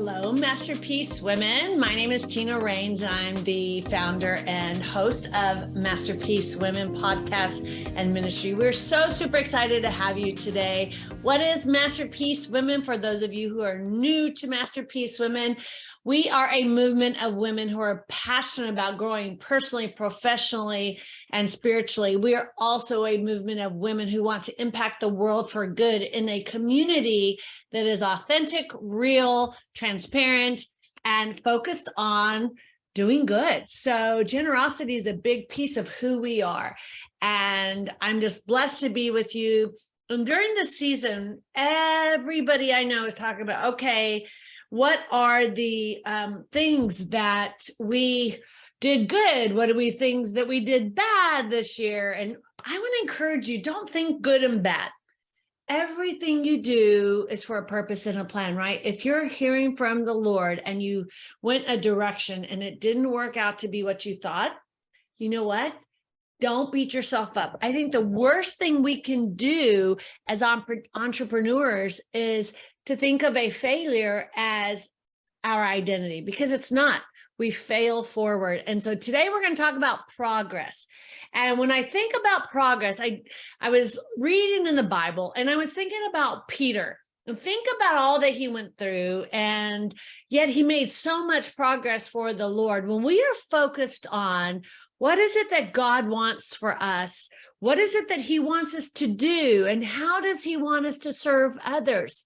Hello, Masterpiece Women. My name is Tina Rains. I'm the founder and host of Masterpiece Women podcast and ministry. We're so super excited to have you today. What is Masterpiece Women? For those of you who are new to Masterpiece Women, we are a movement of women who are passionate about growing personally, professionally, and spiritually. We are also a movement of women who want to impact the world for good in a community that is authentic, real, transparent, and focused on doing good. So generosity is a big piece of who we are. And I'm just blessed to be with you. And during this season, everybody I know is talking about, okay, what are the things that we did good? What are things that we did bad this year? And I want to encourage you, don't think good and bad. Everything you do is for a purpose and a plan, right? If you're hearing from the Lord and you went a direction and it didn't work out to be what you thought, you know what? Don't beat yourself up. I think the worst thing we can do as entrepreneurs is to think of a failure as our identity, because it's not. We fail forward. And so today we're going to talk about progress. And when I think about progress, I was reading in the Bible and I was thinking about Peter. And think about all that he went through, and yet he made so much progress for the Lord. When we are focused on what is it that God wants for us, what is it that he wants us to do, and how does he want us to serve others?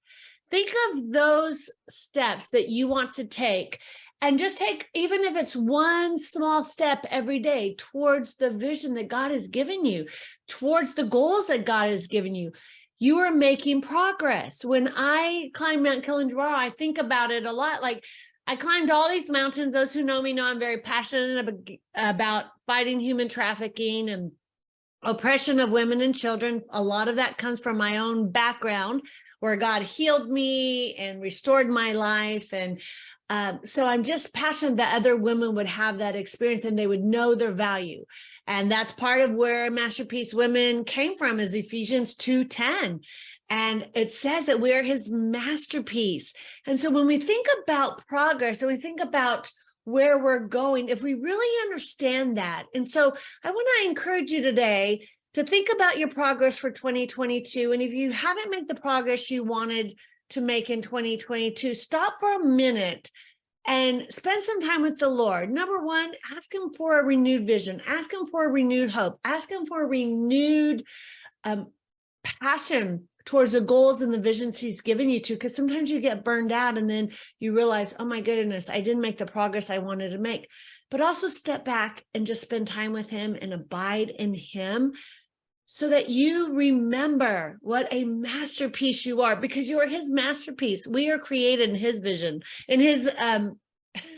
Think of those steps that you want to take, and just take, even if it's one small step every day towards the vision that God has given you, towards the goals that God has given you. You are making progress. When I climb Mount Kilimanjaro, I think about it a lot. Like, I climbed all these mountains. Those who know me know I'm very passionate about fighting human trafficking and oppression of women and children. A lot of that comes from my own background, where God healed me and restored my life. And so I'm just passionate that other women would have that experience and they would know their value. And that's part of where Masterpiece Women came from, is Ephesians 2:10. And it says that we're his masterpiece. And so when we think about progress, and we think about where we're going, if we really understand that. And so I want to encourage you today to think about your progress for 2022. And if you haven't made the progress you wanted to make in 2022, stop for a minute and spend some time with the Lord. Number one, ask him for a renewed vision. Ask him for a renewed hope. Ask him for a renewed passion towards the goals and the visions he's given you to, because sometimes you get burned out and then you realize, oh my goodness, I didn't make the progress I wanted to make. But also step back and just spend time with him and abide in him, so that you remember what a masterpiece you are, because you are his masterpiece. We are created in his vision, in his,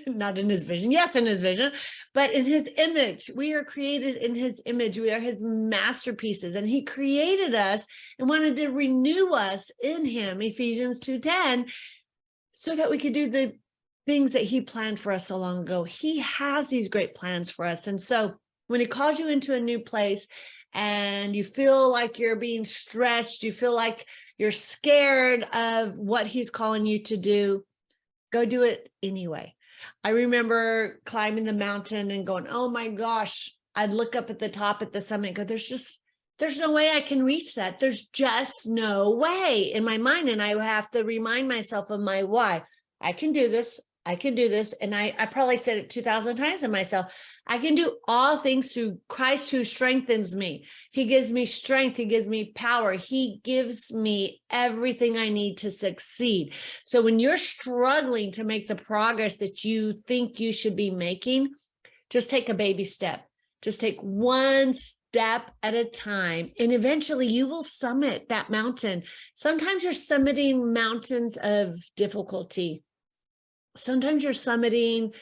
not in his vision, yes, in his vision, but in his image. We are created in his image. We are his masterpieces, and he created us and wanted to renew us in him, Ephesians 2:10, so that we could do the things that he planned for us so long ago. He has these great plans for us. And so when he calls you into a new place, and you feel like you're being stretched, you feel like you're scared of what he's calling you to do, go do it anyway. I remember climbing the mountain and going, oh my gosh, I'd look up at the top at the summit and go, there's no way I can reach that. There's just no way in my mind. And I have to remind myself of my why. I can do this. I can do this. And I probably said it 2,000 times to myself. I can do all things through Christ who strengthens me. He gives me strength. He gives me power. He gives me everything I need to succeed. So when you're struggling to make the progress that you think you should be making, just take a baby step. Just take one step at a time, and eventually you will summit that mountain. Sometimes you're summiting mountains of difficulty. Sometimes you're summiting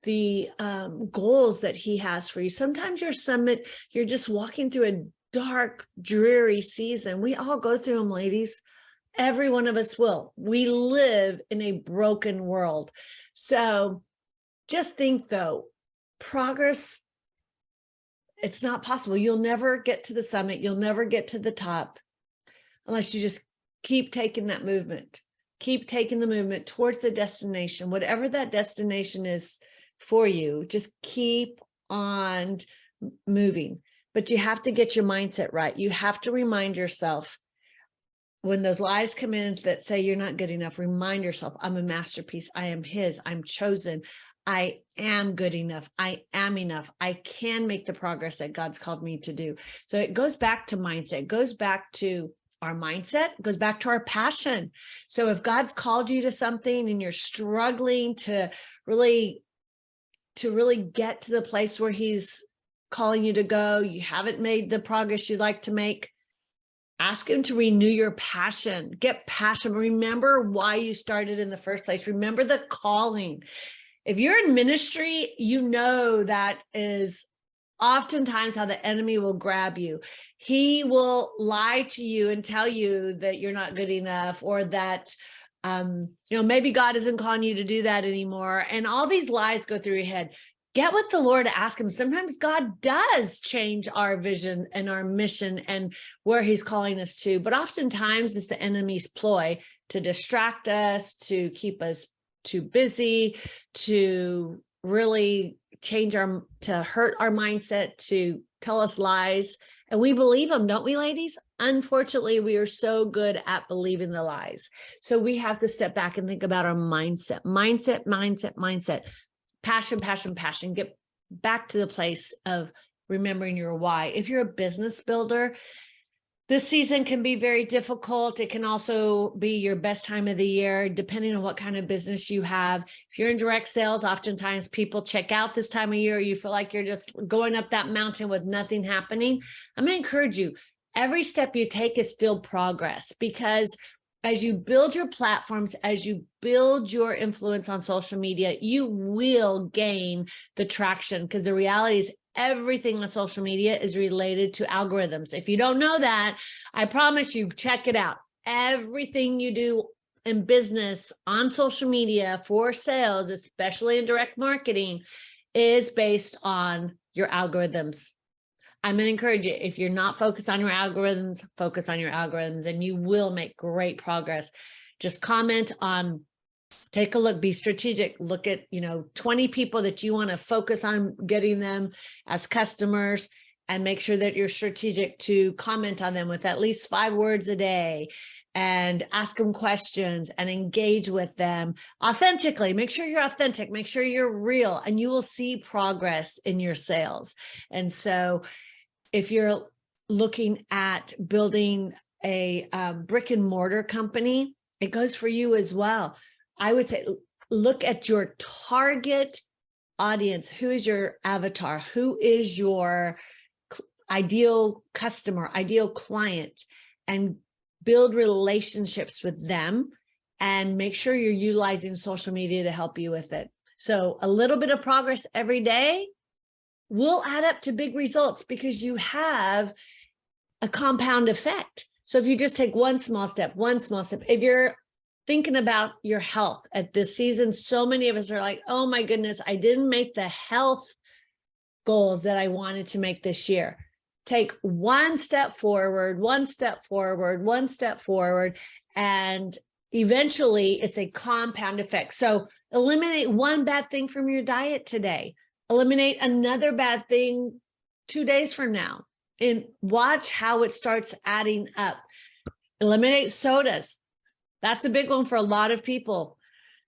the goals that he has for you. Sometimes you're just walking through a dark, dreary season. We all go through them, ladies. Every one of us will. We live in a broken world. So just think, though, progress, it's not possible. You'll never get to the summit. You'll never get to the top unless you just keep taking that movement. keep taking the movement towards the destination, whatever that destination is for you. Just keep on moving, but you have to get your mindset right. You have to remind yourself when those lies come in that say you're not good enough, remind yourself, I'm a masterpiece. I am his. I'm chosen. I am good enough. I am enough. I can make the progress that God's called me to do. So it goes back to mindset. It goes back to our mindset. It goes back to our passion. So if God's called you to something and you're struggling to really get to the place where he's calling you to go, you haven't made the progress you'd like to make, ask him to renew your passion. Get passion. Remember why you started in the first place. Remember the calling. If you're in ministry, you know that is oftentimes how the enemy will grab you. He will lie to you and tell you that you're not good enough, or that maybe God isn't calling you to do that anymore. And all these lies go through your head. Get with the Lord, ask him. Sometimes God does change our vision and our mission and where he's calling us to, but oftentimes it's the enemy's ploy to distract us, to keep us too busy, to really to hurt our mindset, to tell us lies. And we believe them, don't we, ladies? Unfortunately, we are so good at believing the lies. So we have to step back and think about our mindset. Passion. Get back to the place of remembering your why. If you're a business builder, this season can be very difficult. It can also be your best time of the year, depending on what kind of business you have. If you're in direct sales, oftentimes people check out this time of year. You feel like you're just going up that mountain with nothing happening. I'm going to encourage you. Every step you take is still progress, because as you build your platforms, as you build your influence on social media, you will gain the traction, because the reality is everything on social media is related to algorithms. If you don't know that, I promise you, check it out. Everything you do in business on social media for sales, especially in direct marketing, is based on your algorithms. I'm going to encourage you, if you're not focused on your algorithms, focus on your algorithms, and you will make great progress. Just comment on, take a look, be strategic. Look at, 20 people that you want to focus on getting them as customers, and make sure that you're strategic to comment on them with at least 5 words a day, and ask them questions and engage with them authentically. Make sure you're authentic, make sure you're real, and you will see progress in your sales. And so if you're looking at building a brick and mortar company, it goes for you as well. I would say, look at your target audience. Who is your avatar? Who is your ideal customer, ideal client? And build relationships with them, and make sure you're utilizing social media to help you with it. So a little bit of progress every day will add up to big results, because you have a compound effect. So if you just take one small step, if you're thinking about your health at this season, so many of us are like, oh my goodness, I didn't make the health goals that I wanted to make this year. Take one step forward, and eventually it's a compound effect. So eliminate one bad thing from your diet today. Eliminate another bad thing 2 days from now, and watch how it starts adding up. Eliminate sodas. That's a big one for a lot of people.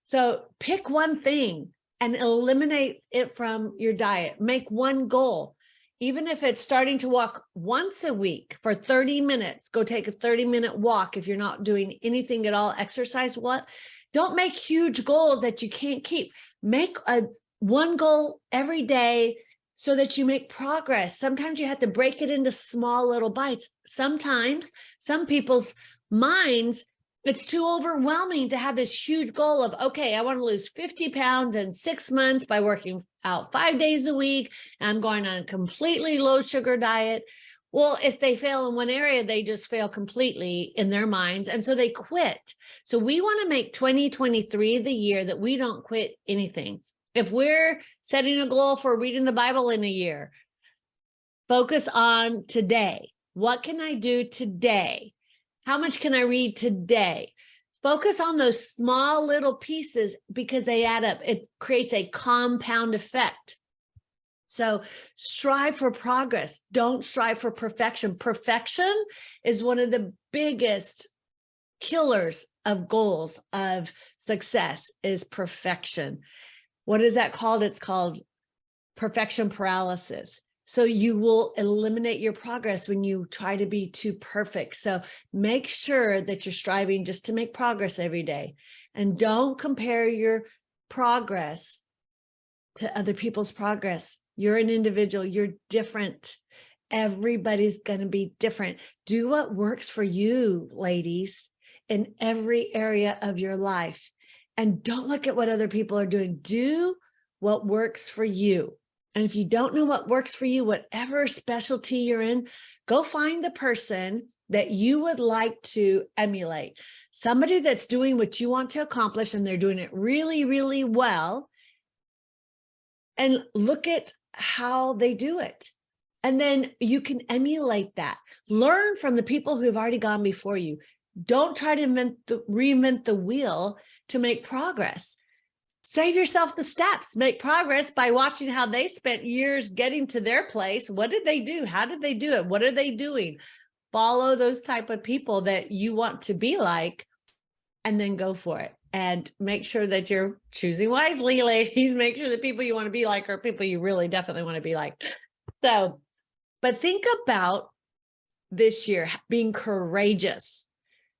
So pick one thing and eliminate it from your diet. Make one goal. Even if it's starting to walk once a week for 30 minutes, go take a 30-minute walk. If you're not doing anything at all, exercise, don't make huge goals that you can't keep. Make one goal every day so that you make progress. Sometimes you have to break it into small little bites. Sometimes some people's minds, it's too overwhelming to have this huge goal of, okay, I want to lose 50 pounds in 6 months by working out 5 days a week. I'm going on a completely low sugar diet. Well, if they fail in one area, they just fail completely in their minds. And so they quit. So we want to make 2023 the year that we don't quit anything. If we're setting a goal for reading the Bible in a year, focus on today. What can I do today? How much can I read today? Focus on those small little pieces because they add up. It creates a compound effect. So strive for progress. Don't strive for perfection. Perfection is one of the biggest killers of goals, of success, is perfection. What is that called? It's called perfection paralysis. So you will eliminate your progress when you try to be too perfect. So make sure that you're striving just to make progress every day. And don't compare your progress to other people's progress. You're an individual. You're different. Everybody's going to be different. Do what works for you, ladies, in every area of your life. And don't look at what other people are doing. Do what works for you. And if you don't know what works for you, whatever specialty you're in, go find the person that you would like to emulate. Somebody that's doing what you want to accomplish and they're doing it really, really well. And look at how they do it. And then you can emulate that. Learn from the people who've already gone before you. Don't try to reinvent the wheel to make progress. Save yourself the steps. Make progress by watching how they spent years getting to their place. What did they do? How did they do it? What are they doing? Follow those type of people that you want to be like, and then go for it. And make sure that you're choosing wisely, ladies. Make sure the people you want to be like are people you really definitely want to be like. So, but think about this year being courageous.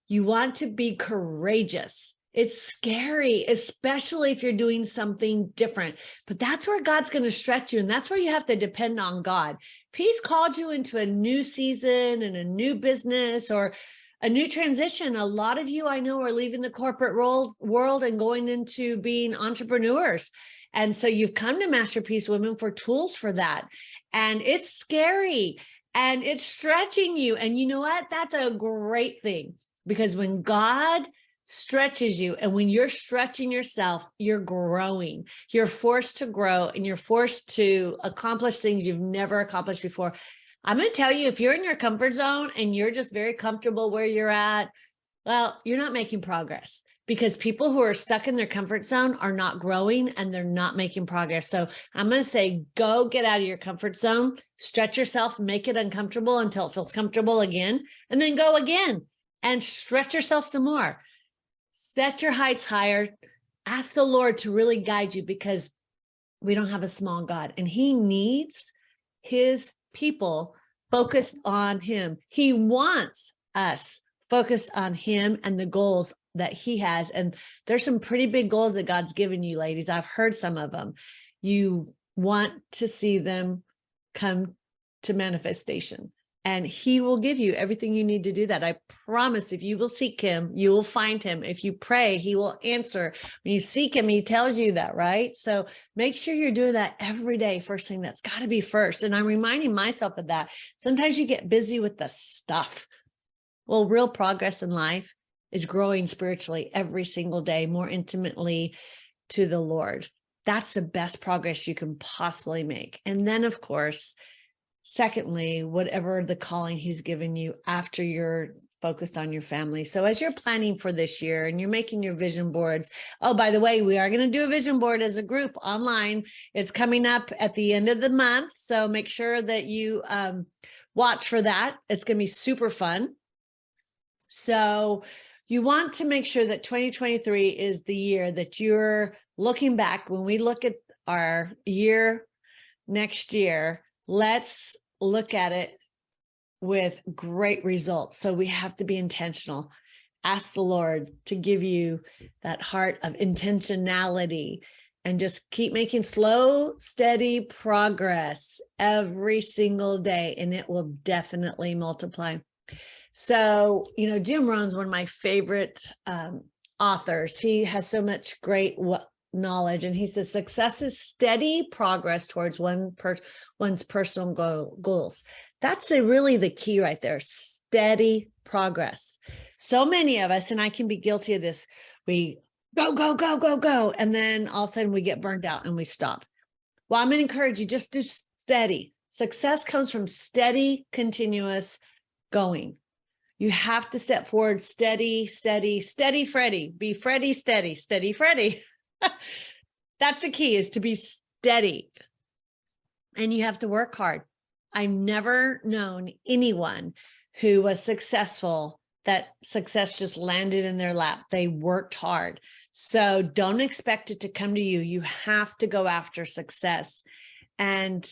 You want to be courageous. It's scary, especially if you're doing something different, but that's where God's going to stretch you. And that's where you have to depend on God. If he's called you into a new season and a new business or a new transition, a lot of you I know are leaving the corporate world and going into being entrepreneurs. And so you've come to Masterpiece Women for tools for that. And it's scary and it's stretching you. And you know what? That's a great thing, because when God stretches you and when you're stretching yourself, you're growing. You're forced to grow and you're forced to accomplish things you've never accomplished before. I'm going to tell you, if you're in your comfort zone and you're just very comfortable where you're at, well, you're not making progress, because people who are stuck in their comfort zone are not growing and they're not making progress. So I'm going to say, go get out of your comfort zone, stretch yourself, make it uncomfortable until it feels comfortable again, and then go again and stretch yourself some more. Set your heights higher. Ask the Lord to really guide you, because we don't have a small God and he needs his people focused on him. He wants us focused on him and the goals that he has. And there's some pretty big goals that God's given you, ladies. I've heard some of them. You want to see them come to manifestation. And he will give you everything you need to do that. I promise, if you will seek him, you will find him. If you pray, he will answer. When you seek him, he tells you that, right? So make sure you're doing that every day. First thing, that's got to be first. And I'm reminding myself of that. Sometimes you get busy with the stuff. Well, real progress in life is growing spiritually every single day, more intimately to the Lord. That's the best progress you can possibly make. And then, of course, secondly, whatever the calling he's given you after you're focused on your family. So as you're planning for this year and you're making your vision boards, oh, by the way, we are going to do a vision board as a group online. It's coming up at the end of the month. So make sure that you watch for that. It's going to be super fun. So you want to make sure that 2023 is the year that you're looking back. When we look at our year next year, let's look at it with great results. So we have to be intentional. Ask the Lord to give you that heart of intentionality and just keep making slow, steady progress every single day, and it will definitely multiply. So, you know, Jim Rohn's one of my favorite authors. He has so much great knowledge, and he says success is steady progress towards one's personal goals. That's really the key right there. Steady progress. So many of us, and I can be guilty of this, we go, and then all of a sudden we get burned out and we stop. Well, I'm going to encourage you, just do steady. Success comes from steady, continuous going. You have to step forward steady, steady, steady Freddie. Be Freddie, steady, steady Freddie. That's the key, is to be steady. And you have to work hard. I've never known anyone who was successful that success just landed in their lap. They worked hard. So don't expect it to come to you. You have to go after success, and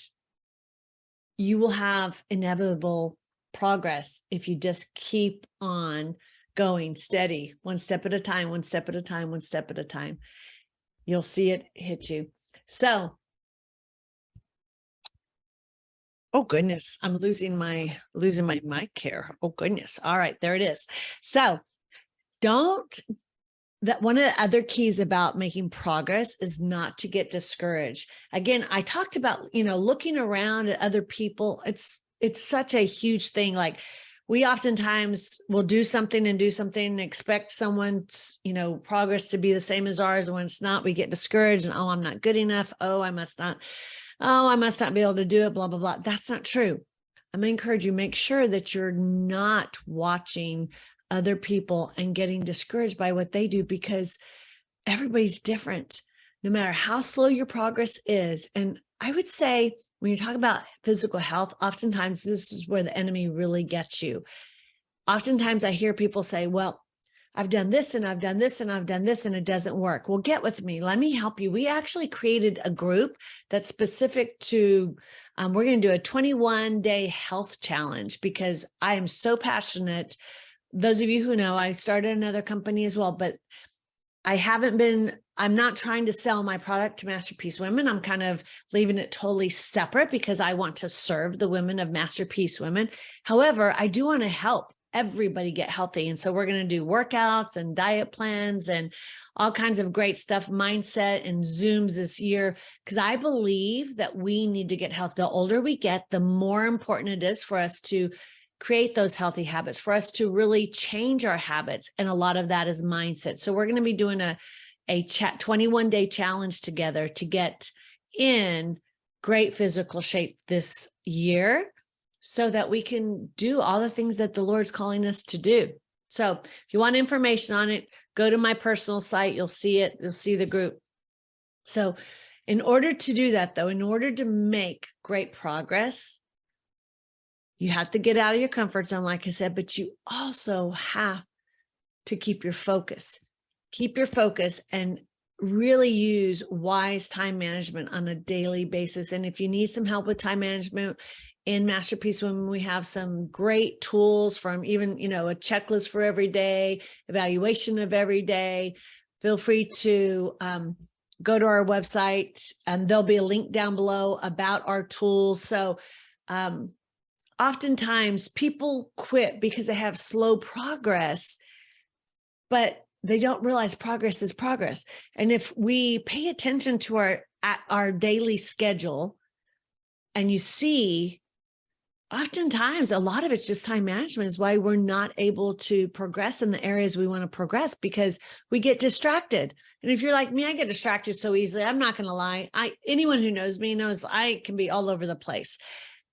you will have inevitable progress if you just keep on going steady, one step at a time, one step at a time, one step at a time. You'll see it hit you. So, oh goodness, I'm losing my mic here. Oh goodness. All right, there it is. So one of the other keys about making progress is not to get discouraged. Again, I talked about, looking around at other people. It's such a huge thing. Like, we oftentimes will do something and expect someone's, progress to be the same as ours. And when it's not, we get discouraged and, I'm not good enough. I must not be able to do it, blah, blah, blah. That's not true. I'm going to encourage you, make sure that you're not watching other people and getting discouraged by what they do, because everybody's different, no matter how slow your progress is. And I would say, when you talk about physical health, oftentimes this is where the enemy really gets you. Oftentimes I hear people say, well, I've done this and I've done this and I've done this and it doesn't work. Well, get with me. Let me help you. We actually created a group that's specific to, we're going to do a 21-day health challenge, because I am so passionate. Those of you who know, I started another company as well, but I'm not trying to sell my product to Masterpiece Women. I'm kind of leaving it totally separate because I want to serve the women of Masterpiece Women. However, I do want to help everybody get healthy. And so we're going to do workouts and diet plans and all kinds of great stuff, mindset and Zooms this year, because I believe that we need to get healthy. The older we get, the more important it is for us to create those healthy habits, for us to really change our habits. And a lot of that is mindset. So we're going to be doing a 21-day challenge together to get in great physical shape this year, so that we can do all the things that the Lord's calling us to do. So if you want information on it, go to my personal site. You'll see it. You'll see the group. So in order to do that, though, in order to make great progress, you have to get out of your comfort zone, like I said, but you also have to keep your focus. Keep your focus and really use wise time management on a daily basis. And if you need some help with time management in Masterpiece Women, we have some great tools, from even, a checklist for every day, evaluation of every day. Feel free to go to our website, and there'll be a link down below about our tools. So oftentimes people quit because they have slow progress, but they don't realize progress is progress. And if we pay attention to our daily schedule, and you see, oftentimes a lot of it's just time management is why we're not able to progress in the areas we want to progress, because we get distracted. And if you're like me, I get distracted so easily. I'm not going to lie. Anyone who knows me knows I can be all over the place.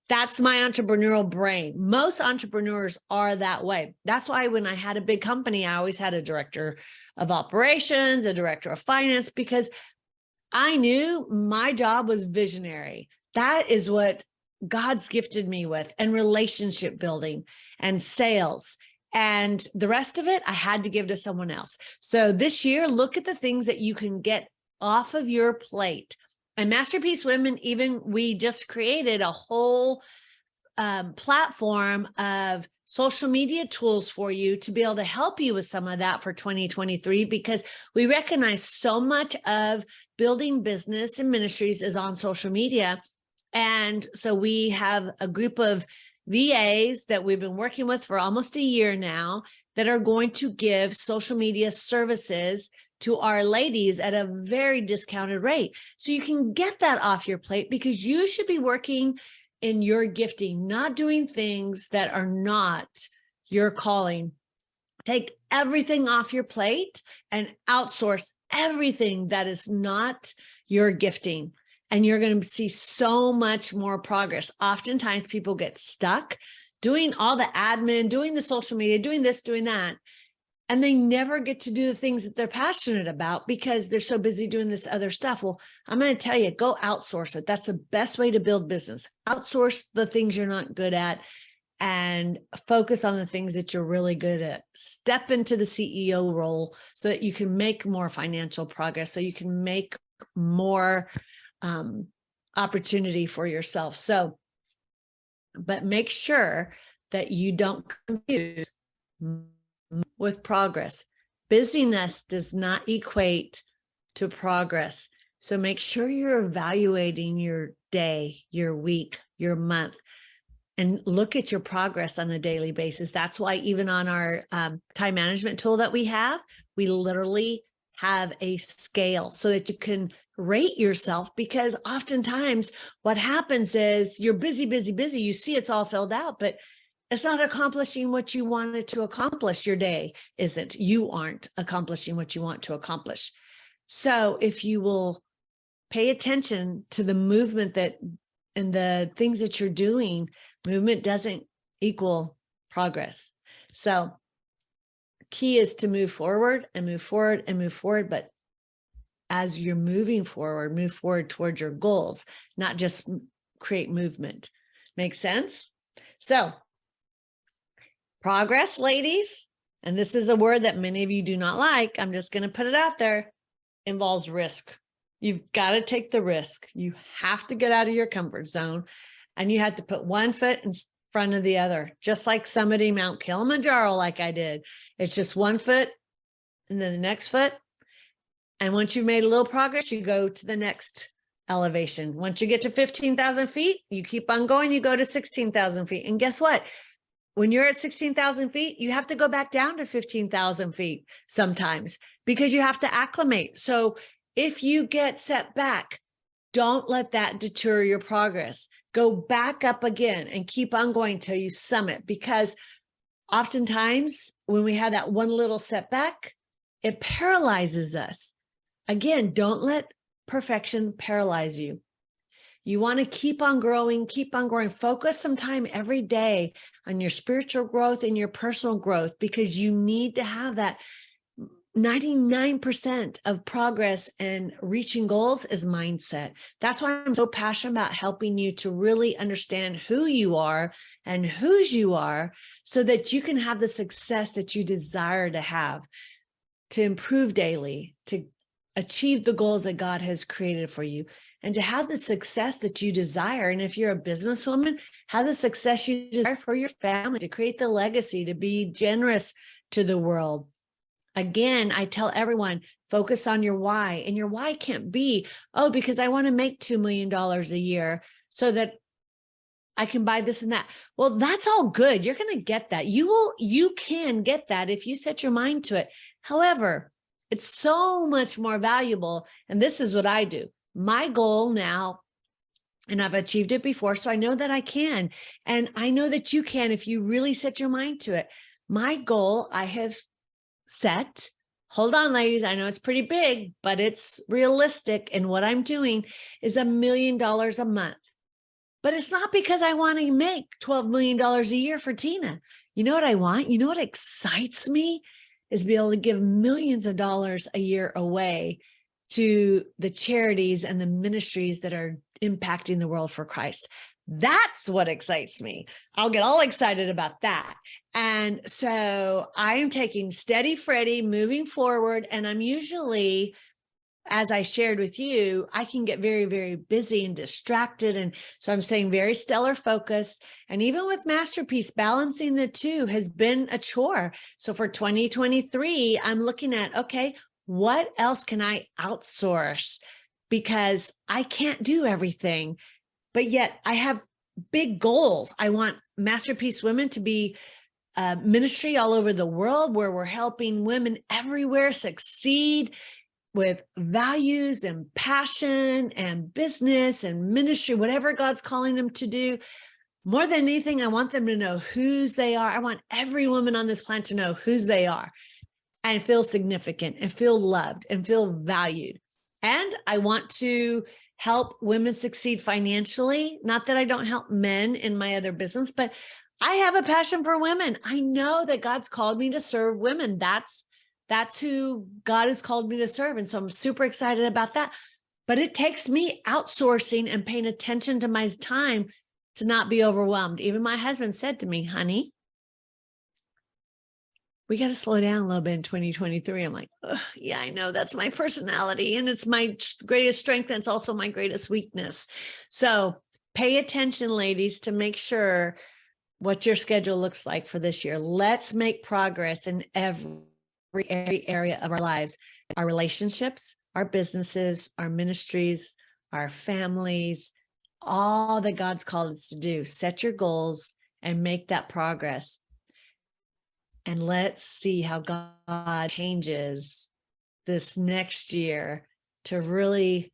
That's my entrepreneurial brain. Most entrepreneurs are that way. That's why when I had a big company, I always had a director of operations, a director of finance, because I knew my job was visionary. That is what God's gifted me with, and relationship building and sales. And the rest of it, I had to give to someone else. So this year, look at the things that you can get off of your plate. And Masterpiece Women, we just created a whole platform of social media tools for you to be able to help you with some of that for 2023, because we recognize so much of building business and ministries is on social media. And so we have a group of VAs that we've been working with for almost a year now that are going to give social media services to our ladies at a very discounted rate. So you can get that off your plate, because you should be working in your gifting, not doing things that are not your calling. Take everything off your plate and outsource everything that is not your gifting. And you're going to see so much more progress. Oftentimes people get stuck doing all the admin, doing the social media, doing this, doing that. And they never get to do the things that they're passionate about because they're so busy doing this other stuff. Well, I'm going to tell you, go outsource it. That's the best way to build business. Outsource the things you're not good at and focus on the things that you're really good at. Step into the CEO role so that you can make more financial progress, so you can make more opportunity for yourself. So, but make sure that you don't confuse with progress. Busyness does not equate to progress. So make sure you're evaluating your day, your week, your month, and look at your progress on a daily basis. That's why even on our time management tool that we have, we literally have a scale so that you can rate yourself, because oftentimes what happens is you're busy, busy, busy. You see it's all filled out, but it's not accomplishing what you wanted to accomplish. Your day isn't. You aren't accomplishing what you want to accomplish. So if you will pay attention to the movement that and the things that you're doing, movement doesn't equal progress. So key is to move forward and move forward and move forward. But as you're moving forward, move forward towards your goals, not just create movement. Make sense? So progress, ladies, and this is a word that many of you do not like, I'm just going to put it out there, involves risk. You've got to take the risk. You have to get out of your comfort zone, and you have to put one foot in front of the other, just like somebody Mount Kilimanjaro, like I did. It's just one foot and then the next foot. And once you've made a little progress, you go to the next elevation. Once you get to 15,000 feet, you keep on going, you go to 16,000 feet. And guess what? When you're at 16,000 feet, you have to go back down to 15,000 feet sometimes because you have to acclimate. So if you get set back, don't let that deter your progress. Go back up again and keep on going till you summit, because oftentimes when we have that one little setback, it paralyzes us. Again, don't let perfection paralyze you. You want to keep on growing, focus some time every day on your spiritual growth and your personal growth, because you need to have that. 99% of progress and reaching goals is mindset. That's why I'm so passionate about helping you to really understand who you are and whose you are, so that you can have the success that you desire to have, to improve daily, to achieve the goals that God has created for you, and to have the success that you desire. And if you're a businesswoman, have the success you desire for your family, to create the legacy, to be generous to the world. Again, I tell everyone, focus on your why. And your why can't be, oh, because I want to make $2 million a year so that I can buy this and that. Well, that's all good. You're going to get that. You can get that if you set your mind to it. However, it's so much more valuable. And this is what I do. My goal now, and I've achieved it before, so I know that I can. And I know that you can if you really set your mind to it. My goal I have set, hold on, ladies, I know it's pretty big, but it's realistic. And what I'm doing is $1 million a month. But it's not because I want to make $12 million a year for Tina. You know what I want? You know what excites me? Is be able to give millions of dollars a year away to the charities and the ministries that are impacting the world for Christ. That's what excites me. I'll get all excited about that. And so I am taking steady Freddy, moving forward. And I'm usually, as I shared with you, I can get very, very busy and distracted. And so I'm staying very stellar focused. And even with Masterpiece, balancing the two has been a chore. So for 2023, I'm looking at, okay, what else can I outsource? Because I can't do everything, but yet I have big goals. I want Masterpiece Women to be a ministry all over the world where we're helping women everywhere succeed with values and passion and business and ministry, whatever God's calling them to do. More than anything, I want them to know whose they are. I want every woman on this planet to know whose they are and feel significant and feel loved and feel valued. And I want to help women succeed financially. Not that I don't help men in my other business, but I have a passion for women. I know that God's called me to serve women. That's who God has called me to serve. And so I'm super excited about that. But it takes me outsourcing and paying attention to my time to not be overwhelmed. Even my husband said to me, honey, we got to slow down a little bit in 2023. I'm like, yeah, I know that's my personality and it's my greatest strength. And it's also my greatest weakness. So pay attention, ladies, to make sure what your schedule looks like for this year. Let's make progress in every area of our lives, our relationships, our businesses, our ministries, our families, all that God's called us to do. Set your goals and make that progress. And let's see how God changes this next year to really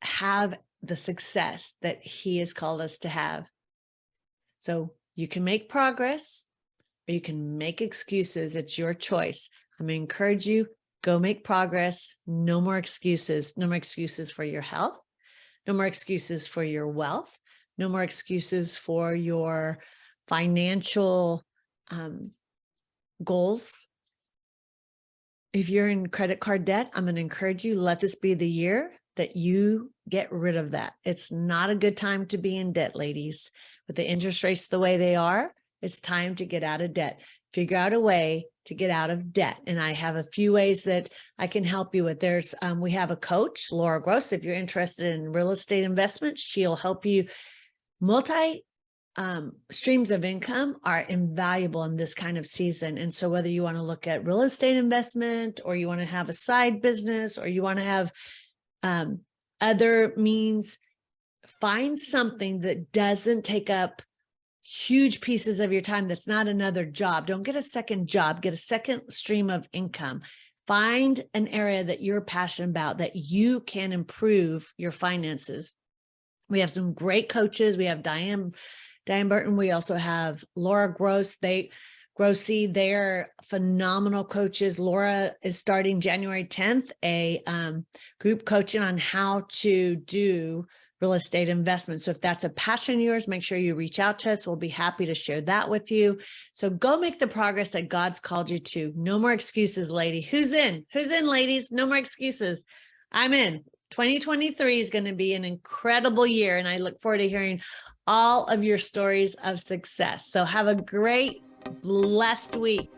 have the success that He has called us to have. So you can make progress or you can make excuses. It's your choice. I'm going to encourage you, go make progress. No more excuses. No more excuses for your health. No more excuses for your wealth. No more excuses for your financial goals. If you're in credit card debt, I'm going to encourage you, let this be the year that you get rid of that. It's not a good time to be in debt, ladies. With the interest rates the way they are, it's time to get out of debt. Figure out a way to get out of debt. And I have a few ways that I can help you with. We have a coach, Laura Gross. If you're interested in real estate investments, she'll help you. Multi streams of income are invaluable in this kind of season. And so whether you want to look at real estate investment or you want to have a side business or you want to have other means, find something that doesn't take up huge pieces of your time. That's not another job. Don't get a second job, get a second stream of income. Find an area that you're passionate about that you can improve your finances. We have some great coaches. We have Diane Burton. We also have Laura Gross. They're phenomenal coaches. Laura is starting January 10th, a group coaching on how to do real estate investments. So if that's a passion of yours, make sure you reach out to us. We'll be happy to share that with you. So go make the progress that God's called you to. No more excuses, lady. Who's in? Who's in, ladies? No more excuses. I'm in. 2023 is going to be an incredible year, and I look forward to hearing all of your stories of success. So have a great, blessed week.